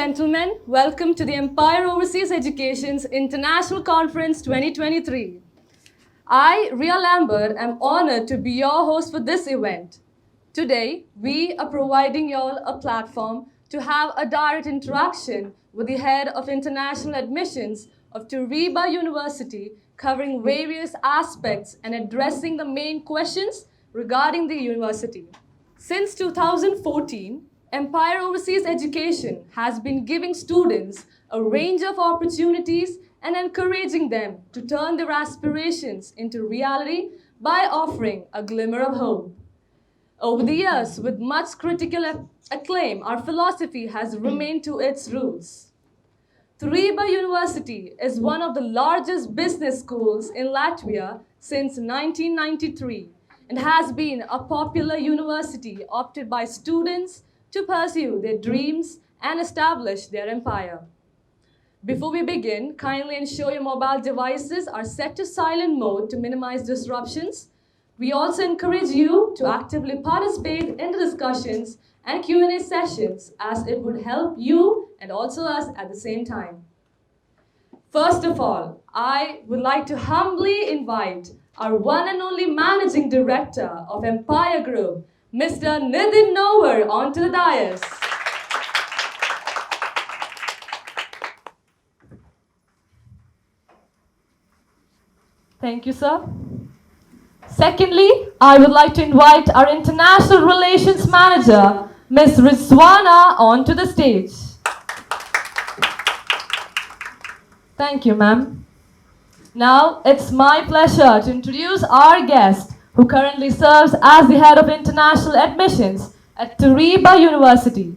gentlemen, welcome to the Empire Overseas Education's International Conference 2023. I, Ria Lambert, am honored to be your host for this event. Today, we are providing y'all a platform to have a direct interaction with the head of international admissions of Turiba University, covering various aspects and addressing the main questions regarding the university. Since 2014, Empire Overseas Education has been giving students a range of opportunities and encouraging them to turn their aspirations into reality by offering a glimmer of hope. Over the years, with much critical acclaim, our philosophy has remained to its roots. Turiba University is one of the largest business schools in Latvia since 1993 and has been a popular university opted by students to pursue their dreams and establish their empire. Before we begin, kindly ensure your mobile devices are set to silent mode to minimize disruptions. We also encourage you to actively participate in the discussions and Q&A sessions as it would help you and also us at the same time. First of all, I would like to humbly invite our one and only Managing Director of Empire Group, Mr. Nitin Nover, onto the dais. Thank you, sir. Secondly, I would like to invite our International Relations Manager, Ms. Rizwana, onto the stage. Thank you, ma'am. Now, it's my pleasure to introduce our guest, who currently serves as the head of international admissions at Turiba University.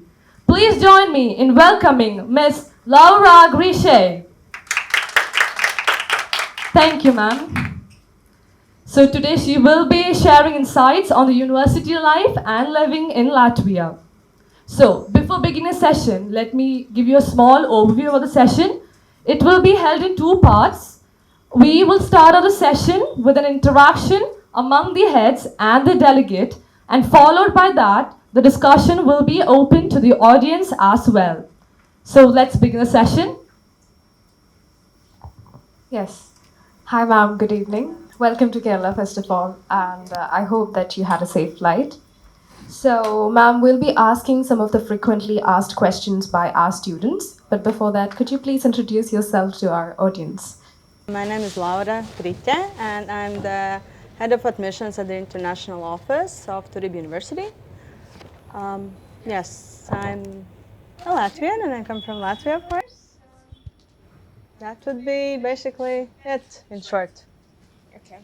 Please join me in welcoming Ms. Laura Grishe. Thank you, ma'am. So today she will be sharing insights on the university life and living in Latvia. So before beginning the session, let me give you a small overview of the session. It will be held in two parts. We will start the session with an interaction among the heads and the delegate, and followed by that, the discussion will be open to the audience as well. So let's begin the session. Yes. Hi, ma'am. Good evening. Welcome to Kerala, first of all, and I hope that you had a safe flight. So, ma'am, we'll be asking some of the frequently asked questions by our students. But before that, could you please introduce yourself to our audience? My name is Laura Grishe, and I'm the head of admissions at the international office of Turiba University. Yes, I'm a Latvian, and I come from Latvia, of course. That would be basically it in short. Okay.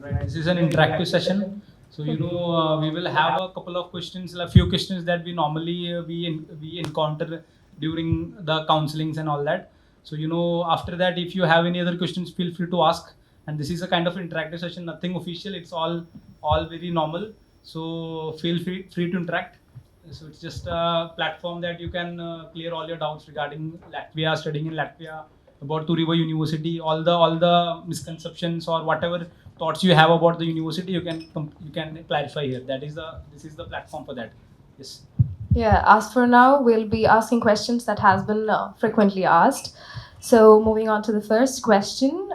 Right. This is an interactive session. So we will have a couple of questions, a few questions that we normally we encounter during the counselings and all that. So after that, if you have any other questions, feel free to ask. And this is a kind of interactive session, nothing official. It's all very normal. So feel free to interact. So it's just a platform that you can clear all your doubts regarding Latvia, studying in Latvia, about Turiba University, all the misconceptions or whatever thoughts you have about the university, you can clarify here. This is the platform for that. Yes. Yeah, as for now, we'll be asking questions that has been frequently asked. So moving on to the first question,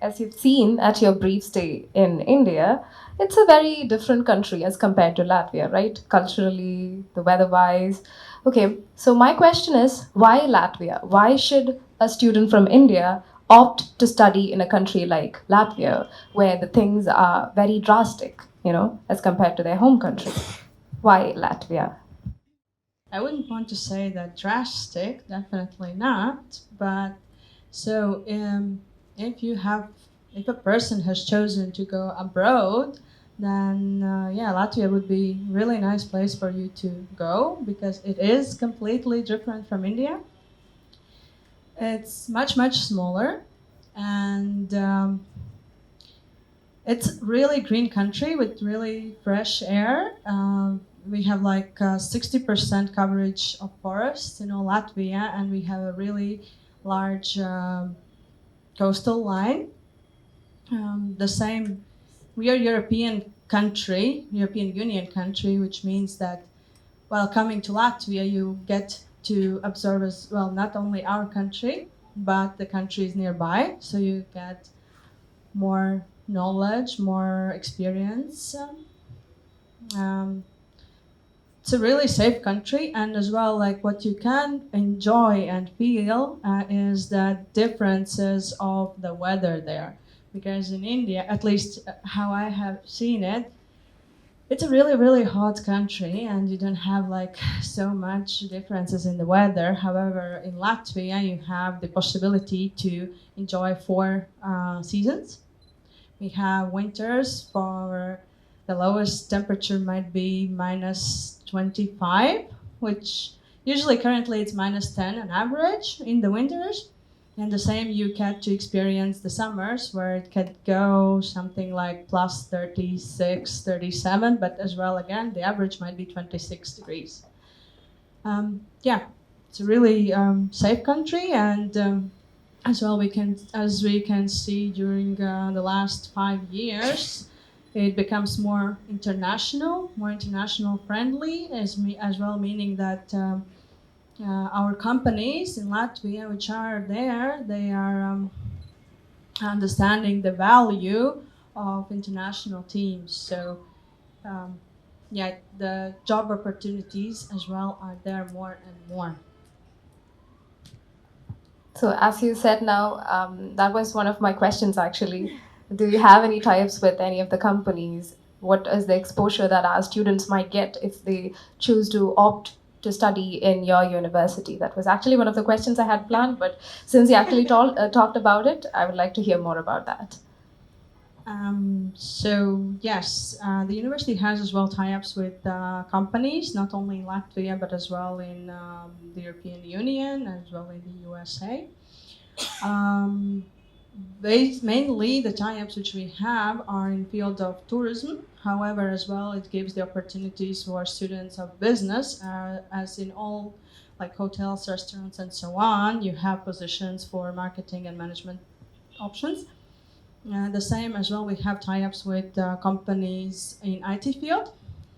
as you've seen at your brief stay in India, it's a very different country as compared to Latvia, right? Culturally, the weather-wise. Okay, so my question is, why Latvia? Why should a student from India opt to study in a country like Latvia, where the things are very drastic, as compared to their home country? Why Latvia? I wouldn't want to say that drastic, definitely not. But so if a person has chosen to go abroad, then Latvia would be a really nice place for you to go because it is completely different from India. It's much smaller, and it's really green country with really fresh air. We have like 60% coverage of forests in all Latvia, and we have a really large coastal line. The same, we are European Union country, which means that while coming to Latvia, you get to observe as well not only our country, but the countries nearby. So you get more knowledge, more experience. Um, it's a really safe country, and as well, like what you can enjoy and feel is the differences of the weather there. Because in India, at least how I have seen it, it's a really, really hot country, and you don't have like so much differences in the weather. However, in Latvia, you have the possibility to enjoy four seasons. We have winters for the lowest temperature might be minus 25, which usually currently it's minus 10 on average in the winters. And the same you get to experience the summers where it could go something like plus 36, 37, but as well, again, the average might be 26 degrees. Yeah, it's a really safe country, and as well, as we can see during the last 5 years, it becomes more international friendly, as well, meaning that our companies in Latvia, which are there, they are understanding the value of international teams. So, yeah, the job opportunities as well are there more and more. So, as you said now, that was one of my questions actually. Do you have any tie-ups with any of the companies? What is the exposure that our students might get if they choose to opt to study in your university? That was actually one of the questions I had planned, but since you actually talked about it, I would like to hear more about that. So yes, the university has as well tie-ups with companies, not only in Latvia but as well in the European Union, as well in the USA. Mainly the tie-ups which we have are in field of tourism. However, as well, it gives the opportunities for students of business, as in all like hotels, restaurants, and so on. You have positions for marketing and management options. The same as well, we have tie-ups with companies in IT field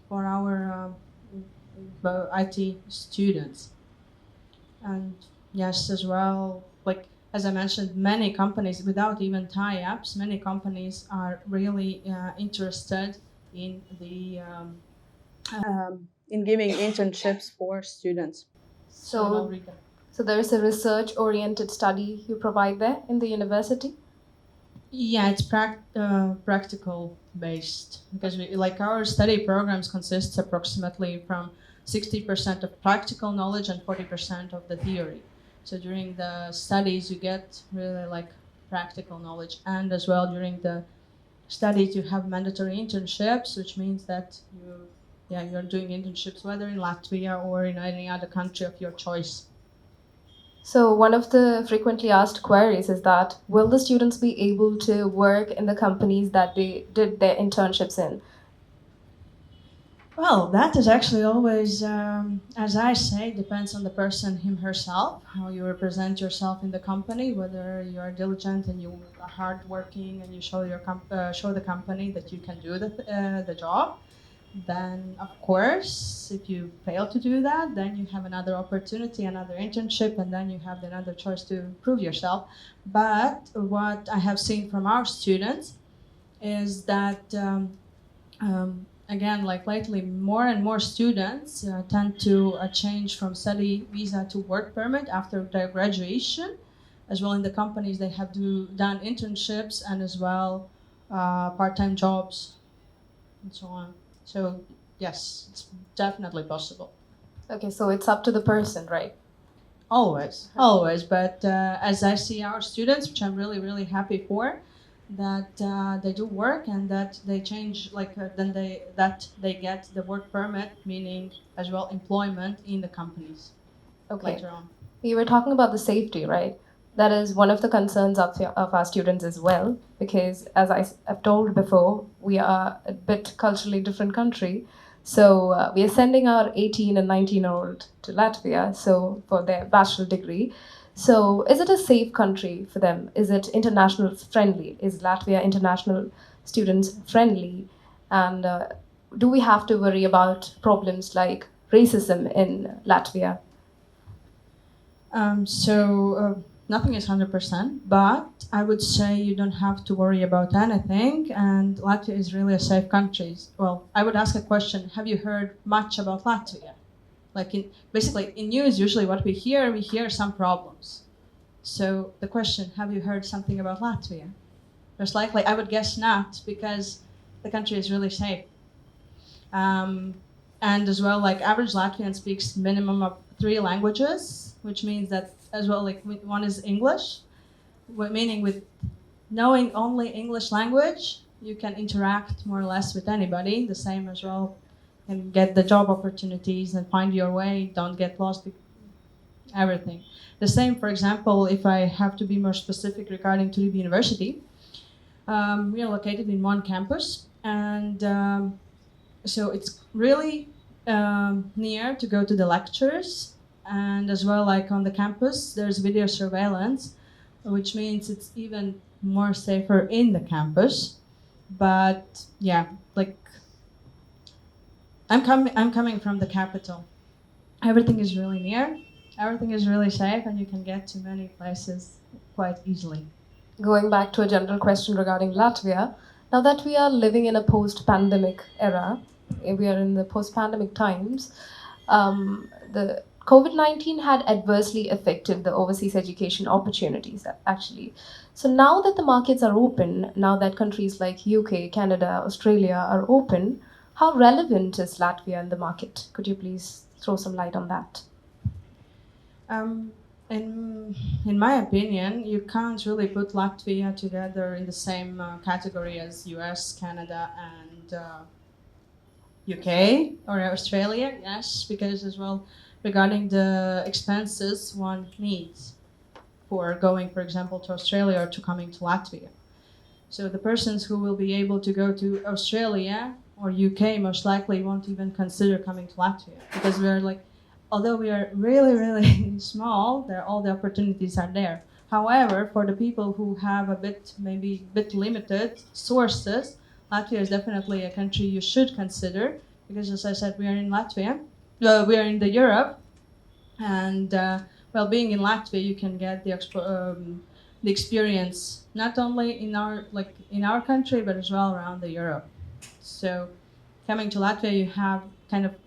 for our IT students. And yes, as well, like as I mentioned, many companies, without even tie-ups, many companies are really interested in the in giving internships for students. So, so there is a research-oriented study you provide there in the university? Yeah, it's practical based because like our study programs consists approximately from 60% of practical knowledge and 40% of the theory. So during the studies, you get really like practical knowledge, and as well during the studies, you have mandatory internships, which means that you're doing internships whether in Latvia or in any other country of your choice. So, one of the frequently asked queries is that will the students be able to work in the companies that they did their internships in? Well, that is actually always, as I say, depends on the person, him, herself, how you represent yourself in the company, whether you are diligent and you are hardworking and you show show the company that you can do the job. Then, of course, if you fail to do that, then you have another opportunity, another internship, and then you have another choice to prove yourself. But what I have seen from our students is that, again, like lately, more and more students tend to change from study visa to work permit after their graduation. As well, in the companies, they have done internships and as well part-time jobs and so on. So yes, it's definitely possible. Okay, so it's up to the person, right? Always. But as I see our students, which I'm really, really happy for, that they do work and that they change, like that they get the work permit, meaning as well employment in the companies later on. We were talking about the safety, right? That is one of the concerns of our students as well, because as I've told before, we are a bit culturally different country. So we are sending our 18 and 19-year-old to Latvia for their bachelor degree. So is it a safe country for them? Is it international friendly? Is Latvia international students friendly? And do we have to worry about problems like racism in Latvia? Nothing is 100%, but I would say you don't have to worry about anything, and Latvia is really a safe country. Well, I would ask a question: have you heard much about Latvia? Like basically in news, usually what we hear some problems. So the question: have you heard something about Latvia? Most likely, I would guess not, because the country is really safe. And as well, like average Latvian speaks minimum of 3 languages, which means that as well, like one is English, meaning with knowing only English language, you can interact more or less with anybody. The same as well, and get the job opportunities and find your way. Don't get lost. Everything. The same, for example, if I have to be more specific regarding Turiba University, we are located in one campus, and so it's really near to go to the lectures, and as well, like on the campus, there's video surveillance, which means it's even more safer in the campus. But yeah, like I'm coming from the capital. Everything is really near. Everything is really safe, and you can get to many places quite easily. Going back to a general question regarding Latvia, now that we are living in a post-pandemic era, we are in the post-pandemic times, the COVID-19 had adversely affected the overseas education opportunities, actually. So now that the markets are open, now that countries like UK, Canada, Australia are open, how relevant is Latvia in the market? Could you please throw some light on that? In my opinion, you can't really put Latvia together in the same category as US, Canada, and UK or Australia. Yes, because as well, regarding the expenses one needs for going, for example, to Australia or to coming to Latvia. So the persons who will be able to go to Australia or UK most likely won't even consider coming to Latvia, because we are like, although we are really, really small, all the opportunities are there. However, for the people who have maybe a bit limited sources, Latvia is definitely a country you should consider, because as I said, we are in Latvia, we are in the Europe, and well, being in Latvia, you can get the experience not only in our country, but as well around the Europe. So coming to Latvia,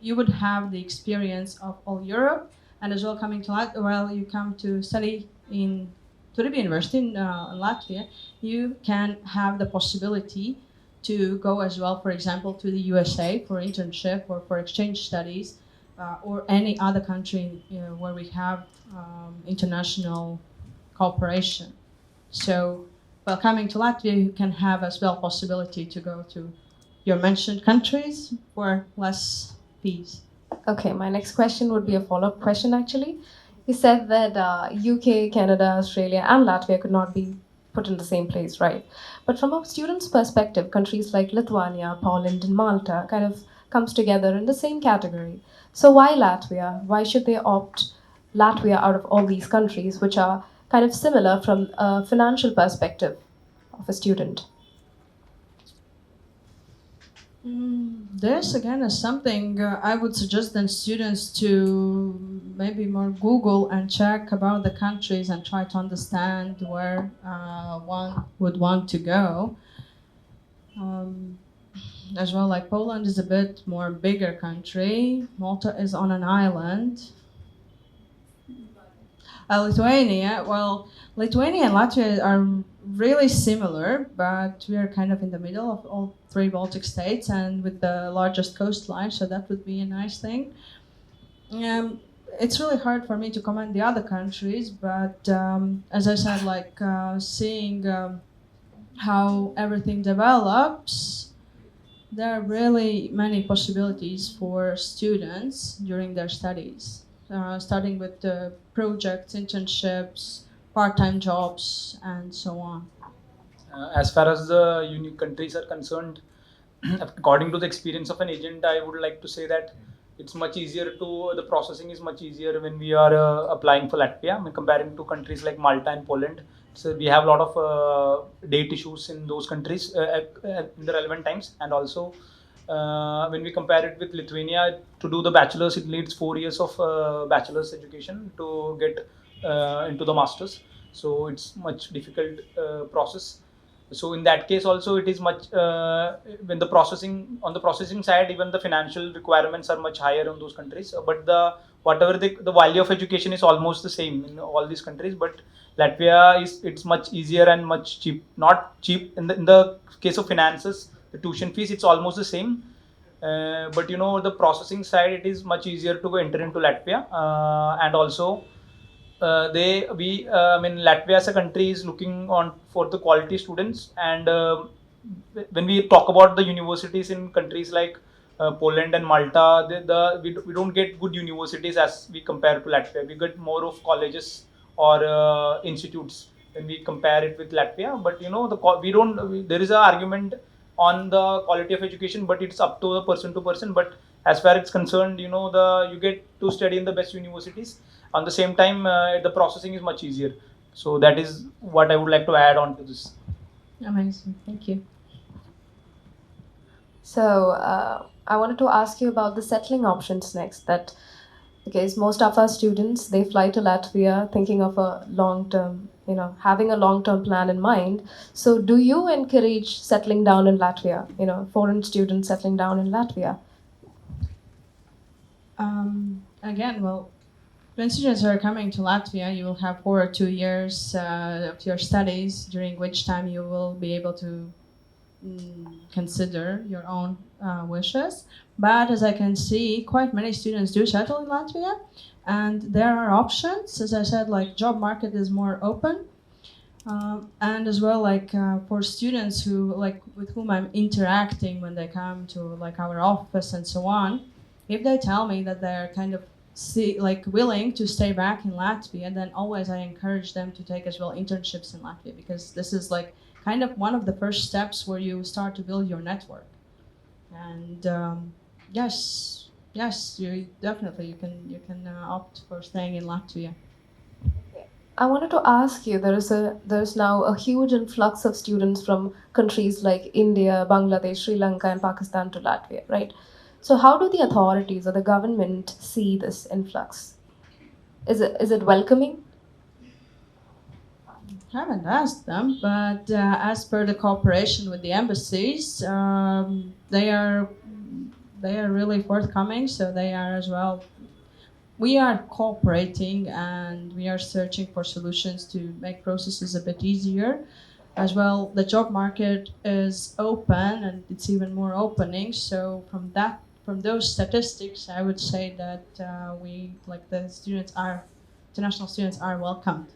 you would have the experience of all Europe, and as well coming to Latvia, while you come to study in Turiba University in Latvia, you can have the possibility to go as well, for example, to the USA for internship or for exchange studies, or any other country where we have international cooperation. So, while coming to Latvia, you can have as well possibility to go to your mentioned countries for less fees. Okay, my next question would be a follow-up question actually. You said that UK, Canada, Australia, and Latvia could not be put in the same place, right? But from a student's perspective, countries like Lithuania, Poland, and Malta kind of comes together in the same category. So why Latvia? Why should they opt Latvia out of all these countries, which are kind of similar from a financial perspective of a student? This again is something I would suggest then students to maybe more Google and check about the countries and try to understand where one would want to go. As well, like Poland is a bit more bigger country. Malta is on an island. Lithuania, well, Lithuania and Latvia are really similar, but we are kind of in the middle of all 3 Baltic states and with the largest coastline, so that would be a nice thing. It's really hard for me to comment the other countries, but as I said, like seeing how everything develops, there are really many possibilities for students during their studies. Starting with the projects, internships, part-time jobs, and so on. As far as the unique countries are concerned, according to the experience of an agent, I would like to say that the processing is much easier when we are applying for Latvia. I mean, comparing to countries like Malta and Poland. So we have a lot of date issues in those countries in the relevant times, and also when we compare it with Lithuania, to do the bachelor's, it needs 4 years of bachelor's education to get into the master's. So it's much difficult process. So in that case also it is much when the processing on the processing side, even the financial requirements are much higher in those countries. But the whatever the value of education is almost the same in all these countries. But Latvia is it's much easier and much cheap. Not cheap in the case of finances, the tuition fees it's almost the same. But the processing side, it is much easier to enter into Latvia, and also I mean, Latvia as a country is looking on for the quality students. And when we talk about the universities in countries like Poland and Malta, we don't get good universities as we compare to Latvia. We get more of colleges or institutes when we compare it with Latvia. But we don't. There is an argument on the quality of education, but it's up to the person to person. But as far as it's concerned, you get to study in the best universities. On the same time, the processing is much easier. So that is what I would like to add on to this. Amazing. Thank you. So I wanted to ask you about the settling options next. That because most of our students, they fly to Latvia thinking of a long term, having a long term plan in mind. So do you encourage settling down in Latvia? Foreign students settling down in Latvia. Again, well, when students are coming to Latvia, you will have 4 or 2 years of your studies, during which time you will be able to consider your own wishes. But as I can see, quite many students do settle in Latvia, and there are options. As I said, like job market is more open, and as well, like for students who with whom I'm interacting when they come to our office and so on, if they tell me that they're kind of willing to stay back in Latvia, then always I encourage them to take as well internships in Latvia, because this is kind of one of the first steps where you start to build your network. And yes, you definitely you can opt for staying in Latvia. I wanted to ask you, there's now a huge influx of students from countries like India, Bangladesh, Sri Lanka, and Pakistan to Latvia, right? So how do the authorities or the government see this influx? Is it welcoming? I haven't asked them, but as per the cooperation with the embassies, they are really forthcoming. So they are as well. We are cooperating and we are searching for solutions to make processes a bit easier. As well, the job market is open and it's even more opening. So from those statistics, I would say that the international students are welcomed.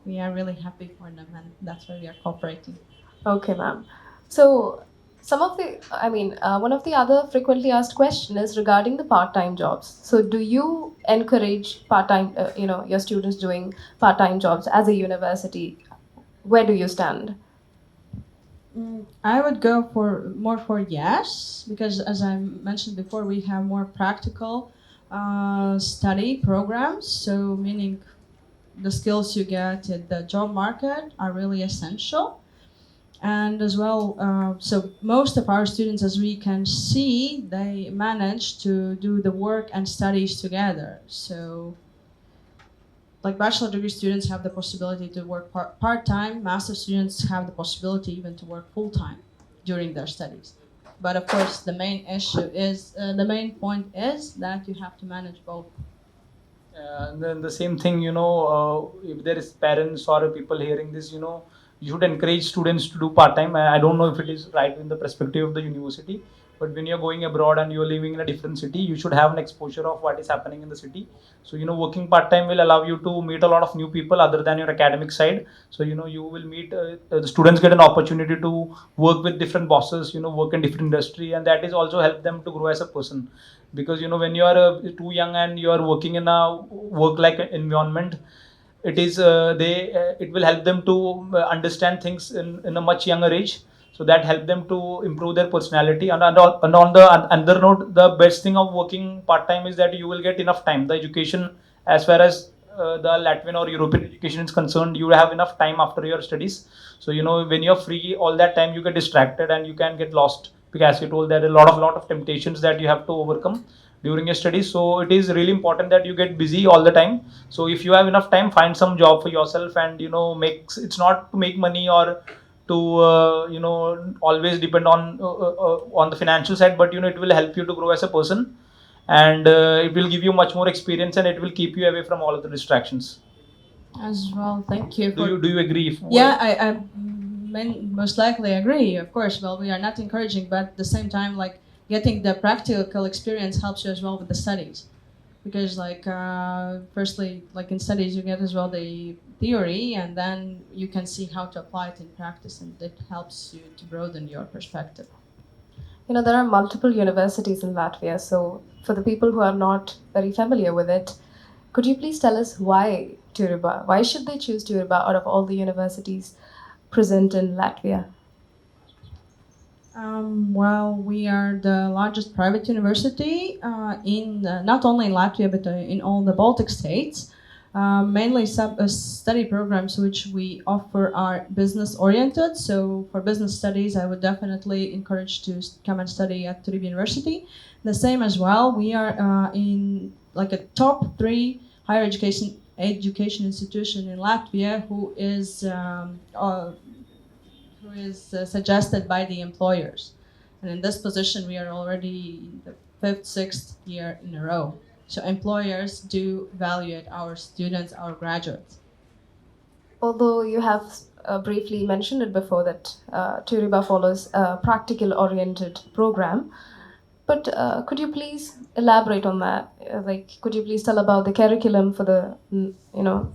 We are really happy for them, and that's why we are cooperating. Okay, ma'am. So one of the other frequently asked question is regarding the part-time jobs. So do you encourage part-time, your students doing part-time jobs as a university? Where do you stand? I would go for yes, because as I mentioned before, we have more practical study programs. So meaning the skills you get in the job market are really essential. And as well, so most of our students, as we can see, they manage to do the work and studies together. So bachelor degree students have the possibility to work part-time, master students have the possibility even to work full-time during their studies. But of course, the main point is that you have to manage both. And then the same thing, if there is parents or people hearing this, you should encourage students to do part-time. I don't know if it is right in the perspective of the university, but when you're going abroad and you're living in a different city, you should have an exposure of what is happening in the city. So, working part-time will allow you to meet a lot of new people other than your academic side. So, you will meet, the students get an opportunity to work with different bosses, work in different industry, and that is also help them to grow as a person. Because, when you are too young and you are working in a work-like environment, it will help them to understand things in a much younger age. So that help them to improve their personality. And on the other note, the best thing of working part-time is that you will get enough time. The education, as far as the Latvian or European education is concerned, you have enough time after your studies. So when you're free, all that time you get distracted and you can get lost because you told that a lot of temptations that you have to overcome during your studies. So it is really important that you get busy all the time. So if you have enough time, find some job for yourself, and makes it's not to make money or to always depend on the financial side, but it will help you to grow as a person, and it will give you much more experience, and it will keep you away from all of the distractions. As well, thank you. Do you agree? Yeah, I most likely agree. Of course, well, we are not encouraging, but at the same time, like getting the practical experience helps you as well with the studies, because firstly, like in studies, you get as well the theory, and then you can see how to apply it in practice, and it helps you to broaden your perspective. There are multiple universities in Latvia, so for the people who are not very familiar with it, could you please tell us why Turiba? Why should they choose Turiba out of all the universities present in Latvia? Well, we are the largest private university in not only in Latvia but in all the Baltic states. Mainly study programs which we offer are business oriented. So for business studies, I would definitely encourage to come and study at Turiba University. The same as well. We are in like a top 3 higher education institution in Latvia who is suggested by the employers. And in this position, we are already in the 5th, 6th year in a row. So employers do evaluate our students, our graduates. Although you have briefly mentioned it before that Turiba follows a practical-oriented program, but could you please elaborate on that? Could you please tell about the curriculum for the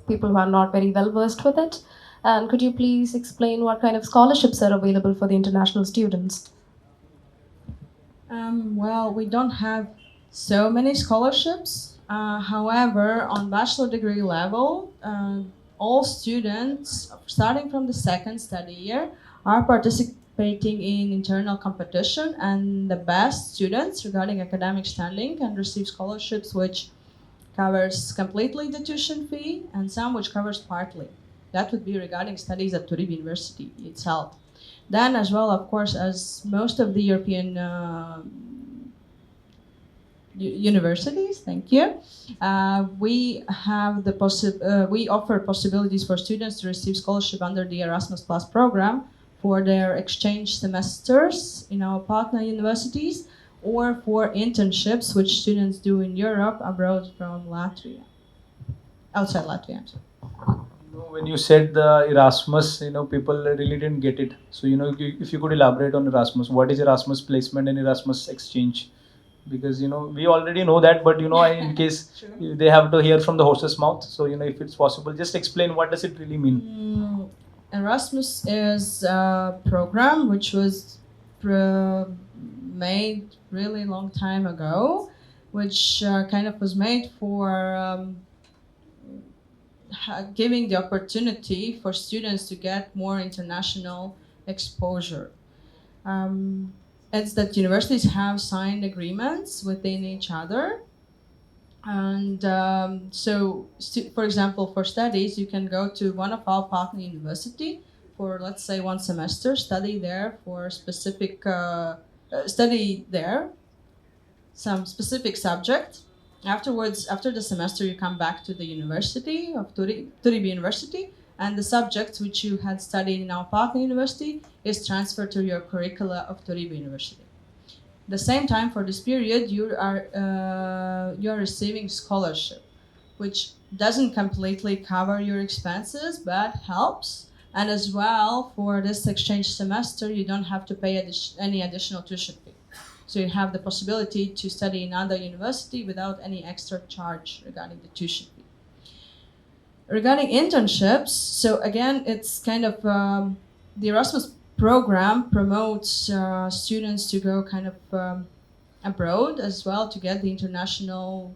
people who are not very well versed with it? And could you please explain what kind of scholarships are available for the international students? Well, we don't have so many scholarships. However, on bachelor degree level, all students starting from the 2nd study year are participating in internal competition, and the best students regarding academic standing can receive scholarships which covers completely the tuition fee and some which covers partly. That would be regarding studies at Turiba University itself. Then, as well, of course, as most of the European universities, thank you, we have we offer possibilities for students to receive scholarship under the Erasmus Plus program for their exchange semesters in our partner universities, or for internships which students do in Europe abroad from Latvia, outside Latvia. When you said the Erasmus, people really didn't get it. So, if you could elaborate on Erasmus, what is Erasmus placement and Erasmus exchange? Because, we already know that, but, in case they have to hear from the horse's mouth. So, if it's possible, just explain what does it really mean? Erasmus is a program which was made really long time ago, which kind of was made for giving the opportunity for students to get more international exposure. It's that universities have signed agreements within each other. And for example, for studies, you can go to one of our partner university for, let's say, 1 semester, study there for a specific, study there some specific subject. Afterwards, after the semester, you come back to the university of Turiba University, and the subjects which you had studied in our partner university is transferred to your curricula of Turiba University. The same time, for this period, you're receiving scholarship, which doesn't completely cover your expenses, but helps. And as well, for this exchange semester, you don't have to pay any additional tuition fee. So you have the possibility to study in another university without any extra charge regarding the tuition fee. Regarding internships, so again, it's kind of the Erasmus program promotes students to go kind of abroad as well to get the international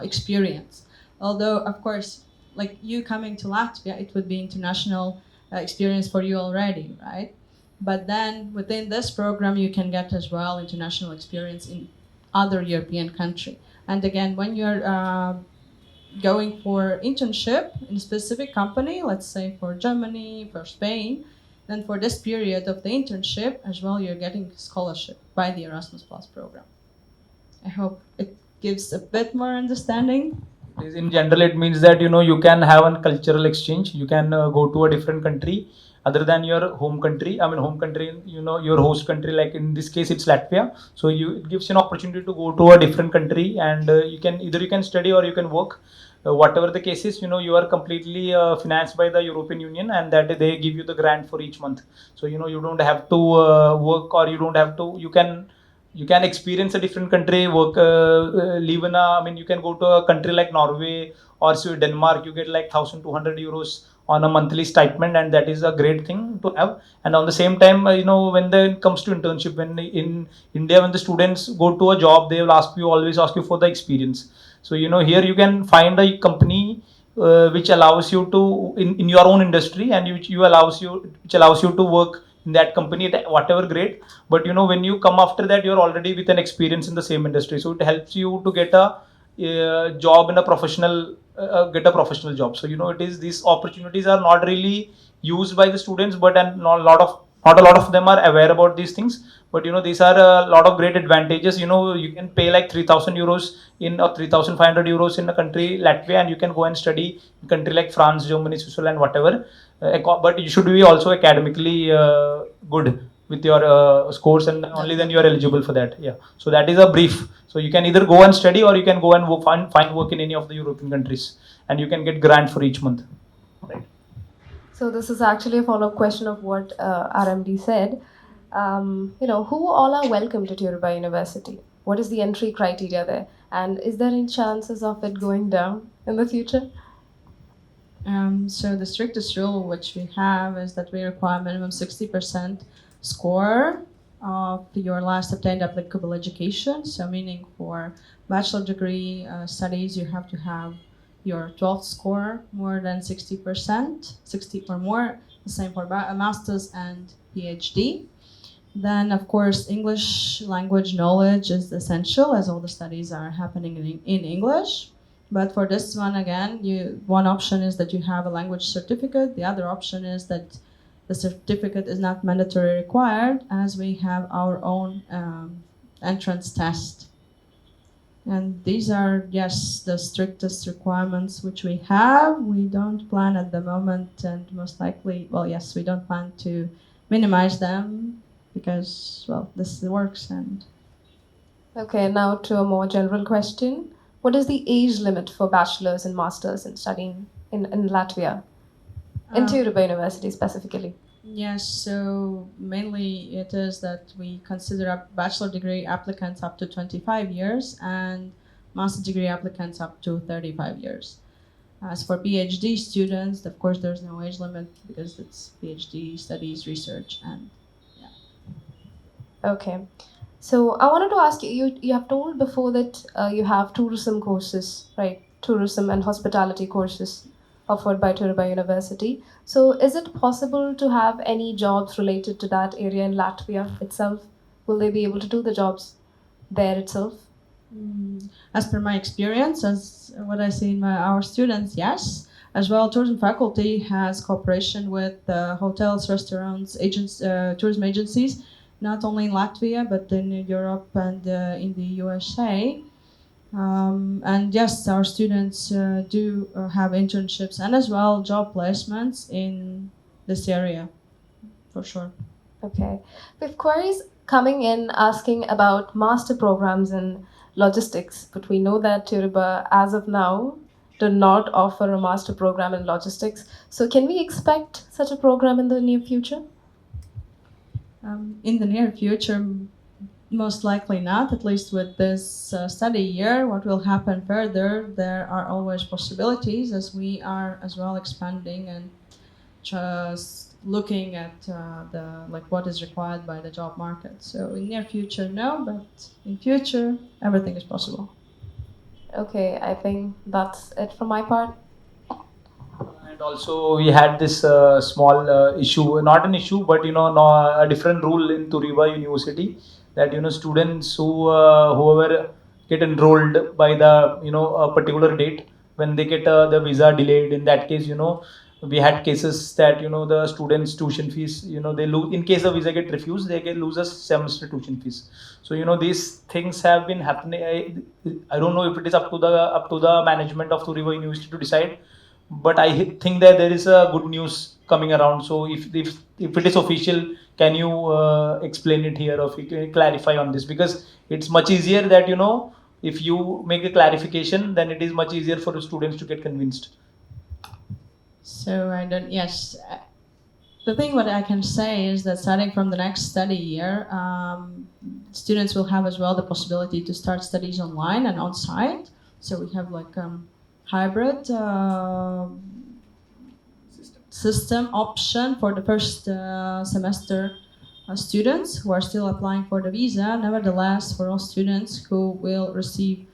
experience. Although, of course, like you coming to Latvia, it would be international experience for you already, right? But then within this program, you can get as well international experience in other European country. And again, when you're going for internship in a specific company, let's say for Germany, for Spain, then for this period of the internship as well, you're getting scholarship by the Erasmus Plus program. I hope it gives a bit more understanding. In general, it means that you can have a cultural exchange. You can go to a different country other than your home country. I mean, home country, your host country. Like in this case, it's Latvia. So it gives you an opportunity to go to a different country, and you can study or you can work. Whatever the case is, you are completely financed by the European Union, and that they give you the grant for each month. So you don't have to work, or you don't have to. You can experience a different country, work, live in a. I mean, you can go to a country like Norway or Denmark. You get like 1,200 euros on a monthly stipend, and that is a great thing to have. And on the same time, when it comes to internship, when in India, when the students go to a job, they will always ask you for the experience. So here you can find a company which allows you to in your own industry, and which allows you to work in that company at whatever grade. But when you come after that, you're already with an experience in the same industry, so it helps you to get a job in a professional get a professional job. So it is, these opportunities are not really used by the students, but and not a lot of them are aware about these things. But these are a lot of great advantages. You can pay like 3,000 euros in or 3,500 euros in a country Latvia, and you can go and study in a country like France, Germany, Switzerland, whatever. But you should be also academically good with your scores, and only then you are eligible for that. Yeah, so that is a brief. So you can either go and study, or you can go and find work in any of the European countries, and you can get grant for each month. Right. So this is actually a follow-up question of what RMD said. Who all are welcome to Turiba University? What is the entry criteria there? And is there any chances of it going down in the future? So the strictest rule which we have is that we require minimum 60% score of your last obtained applicable education. So meaning for bachelor degree studies, you have to have your 12th score more than 60%, 60 or more. The same for a master's and PhD. Then, of course, English language knowledge is essential, as all the studies are happening in English. But for this one, again, one option is that you have a language certificate. The other option is that the certificate is not mandatory required, as we have our own entrance test. And these are, yes, the strictest requirements which we have. We don't plan at the moment, and most likely, well, yes, we don't plan to minimize them, because, well, this works. And Okay, now to a more general question. What is the age limit for bachelor's and master's in studying in Latvia? In Turiba University specifically. Yes, so mainly it is that we consider bachelor degree applicants up to 25 years and master degree applicants up to 35 years. As for PhD students, of course, there's no age limit because it's PhD studies, research, and Okay. So I wanted to ask you, you have told before that you have tourism courses, right? Tourism and hospitality courses offered by Turiba University. So is it possible to have any jobs related to that area in Latvia itself? Will they be able to do the jobs there itself? as per my experience, as what I see in our students, yes. As well, tourism faculty has cooperation with hotels, restaurants, tourism agencies, not only in Latvia but in Europe and in the USA. And yes, our students do have internships and as well job placements in this area, for sure. Okay. We have queries coming in asking about master programs in logistics, but we know that Turiba, as of now, do not offer a master program in logistics. So can we expect such a program in the near future? In the near future, most likely not, at least with this study year. What will happen further, there are always possibilities as we are as well expanding and just looking at what is required by the job market. So in near future, no, but in future, everything is possible. Okay, I think that's it from my part. And also we had this small issue, not an issue, but no, a different rule in Turiba University, that students whoever get enrolled by the a particular date, when they get the visa delayed, in that case we had cases that the students tuition fees, they lose in case the visa get refused, they can lose a semester tuition fees. So these things have been happening. I don't know if it is up to the management of Turiba University to decide, but I think that there is a good news coming around. So if it is official, can you explain it here, or if you can clarify on this, because it's much easier that if you make a clarification, then it is much easier for the students to get convinced. So yes. The thing what I can say is that starting from the next study year, students will have as well the possibility to start studies online and on site. So we have like hybrid system option for the first semester students who are still applying for the visa. Nevertheless, for all students who will receive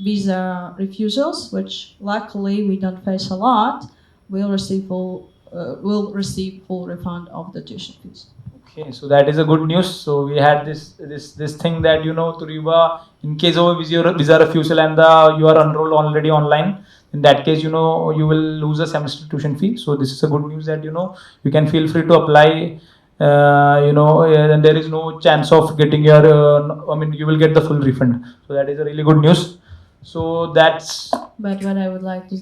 visa refusals, which luckily we don't face a lot, will receive full refund of the tuition fees. Okay, so that is a good news. So we had this thing that Turiba, in case of a visa refusal and you are enrolled already online, in that case you will lose a semester tuition fee. So this is a good news that you can feel free to apply. And there is no chance of getting your. You will get the full refund. So that is a really good news. So that's. But what I would like to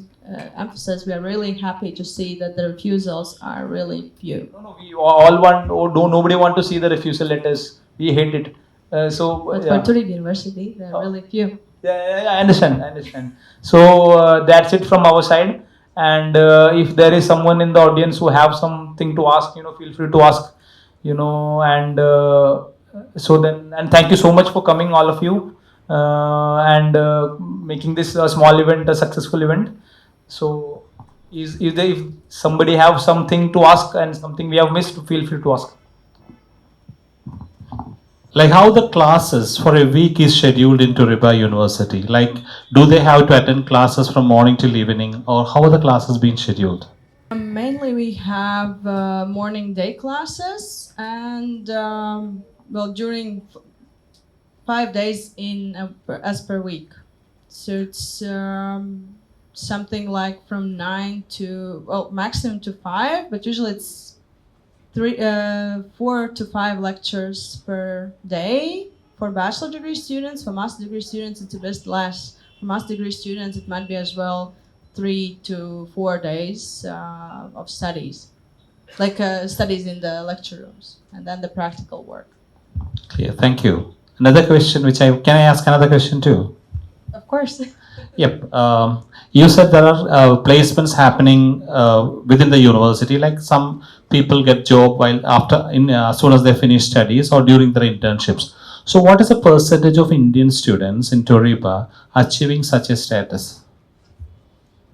emphasize, we are really happy to see that the refusals are really few. No, we all want. Nobody want to see the refusal letters. We hate it. But for Turiba University, there are really few. Yeah, I understand. So that's it from our side. And if there is someone in the audience who have something to ask, feel free to ask. And so then, and thank you so much for coming, all of you, and making this small event a successful event. So, if somebody have something to ask and something we have missed, feel free to ask. Like how the classes for a week is scheduled in Turiba University. Like, do they have to attend classes from morning till evening, or how are the classes being scheduled? Mainly, we have morning day classes, and during 5 days as per week. So it's something like from 9 to maximum to 5, but usually it's 4 to 5 lectures per day for bachelor degree students. For master degree students, it's a bit less. For master degree students, it might be as well 3 to 4 days of studies, like studies in the lecture rooms, and then the practical work. Clear, thank you. Another question, can I ask another question too? Of course. Yep. You said there are placements happening within the university. Like some people get job as soon as they finish studies or during their internships. So, what is the percentage of Indian students in Turiba achieving such a status?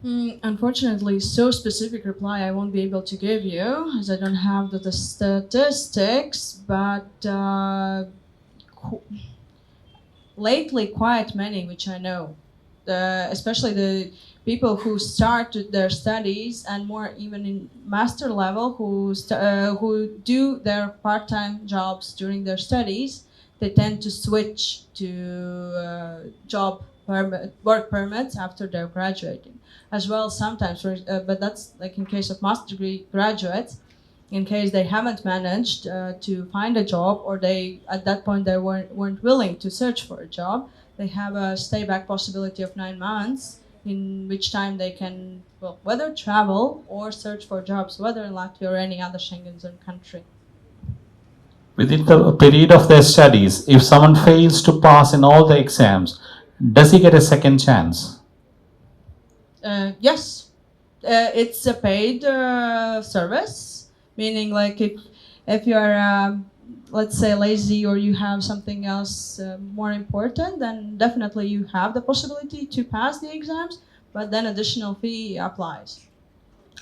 Unfortunately, so specific reply I won't be able to give you, as I don't have the statistics. But lately, quite many, which I know. Especially the people who started their studies and more even in master level who do their part-time jobs during their studies, they tend to switch to work permits after they're graduating as well sometimes. But that's like in case of master degree graduates, in case they haven't managed to find a job, or they at that point they weren't willing to search for a job. They have a stay back possibility of 9 months, in which time they can whether travel or search for jobs, whether in Latvia or any other Schengen zone country. Within the period of their studies, if someone fails to pass in all the exams, does he get a second chance? Yes, it's a paid service, meaning like if you are let's say lazy or you have something else more important, then definitely you have the possibility to pass the exams, but then additional fee applies.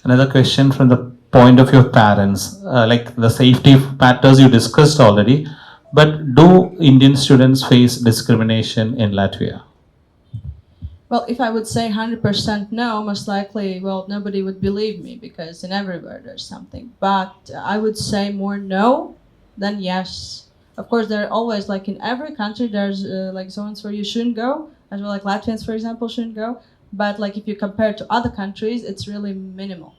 Another question from the point of your parents, like the safety matters you discussed already, but do Indian students face discrimination in Latvia? Well, if I would say 100% no, most likely, nobody would believe me, because in everywhere there's something. But I would say more no than yes. Of course, there are always, like in every country, there's like zones where you shouldn't go, as well like Latvians, for example, shouldn't go. But like if you compare to other countries, it's really minimal.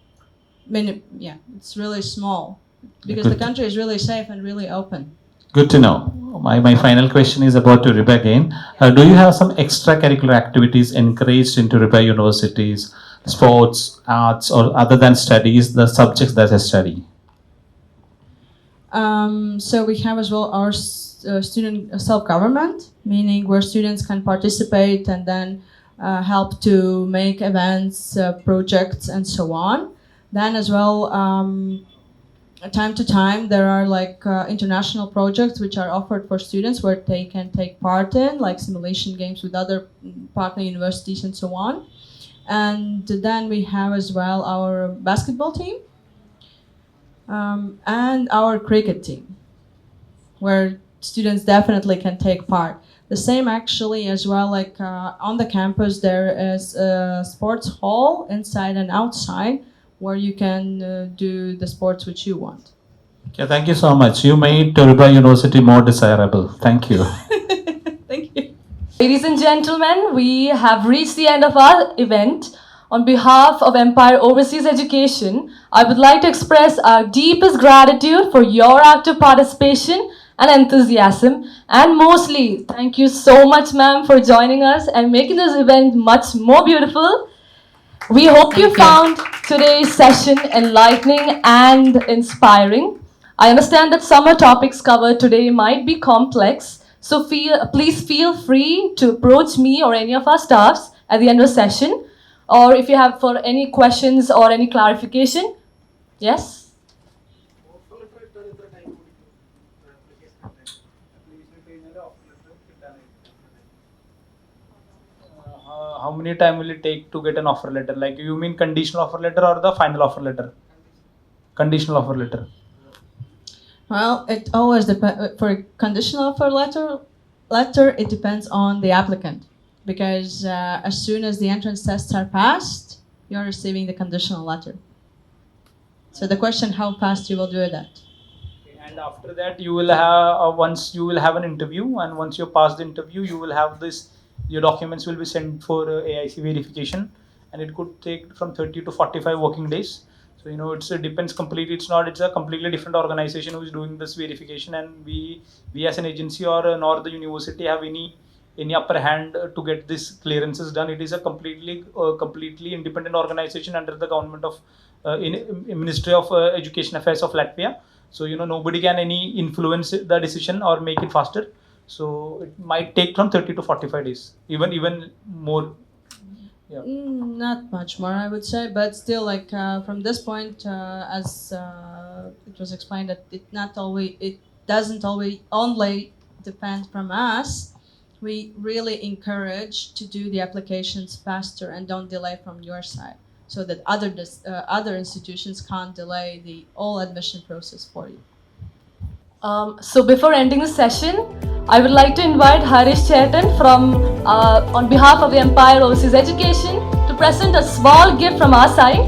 it's really small because Good. the country is really safe and really open. Good to know. My final question is about Turiba again. Do you have some extracurricular activities encouraged in Turiba universities, sports, arts, or other than studies, the subjects that they study? So we have as well our student self-government, meaning where students can participate and then help to make events, projects, and so on. Then as well, time to time, there are like international projects which are offered for students where they can take part in, like simulation games with other partner universities and so on. And then we have as well our basketball team and our cricket team, where students definitely can take part. The same actually as well, like on the campus there is a sports hall inside and outside where you can do the sports which you want. Okay, thank you so much. You made Turiba University more desirable. Thank you. Thank you. Ladies and gentlemen, we have reached the end of our event. On behalf of Empire Overseas Education, I would like to express our deepest gratitude for your active participation and enthusiasm. And mostly, thank you so much, ma'am, for joining us and making this event much more beautiful. We hope you found today's session enlightening and inspiring. I understand that some of the topics covered today might be complex, so please feel free to approach me or any of our staffs at the end of the session, or if you have for any questions or any clarification. Yes? How many time will it take to get an offer letter? Like, you mean conditional offer letter or the final offer letter? Conditional offer letter. Well, it always depends. For a conditional offer letter, it depends on the applicant, because as soon as the entrance tests are passed, you're receiving the conditional letter. So the question, how fast you will do that? And after that, you will have once you will have an interview, and once you pass the interview, you will have this. Your documents will be sent for AIC verification, and it could take from 30 to 45 working days. So it depends completely. It's a completely different organization who is doing this verification, and we as an agency nor the university have any upper hand to get this clearances done. It is a completely independent organization under the government of Ministry of Education Affairs of Latvia. So nobody can any influence the decision or make it faster. So it might take from 30 to 45 days, even more. Yeah. Not much more, I would say, but still, like from this point, as it was explained, that it doesn't always only depend from us. We really encourage to do the applications faster and don't delay from your side, so that other institutions can't delay the whole admission process for you. So before ending the session, I would like to invite Harish Chetan from, on behalf of the Empire Overseas Education, to present a small gift from our side.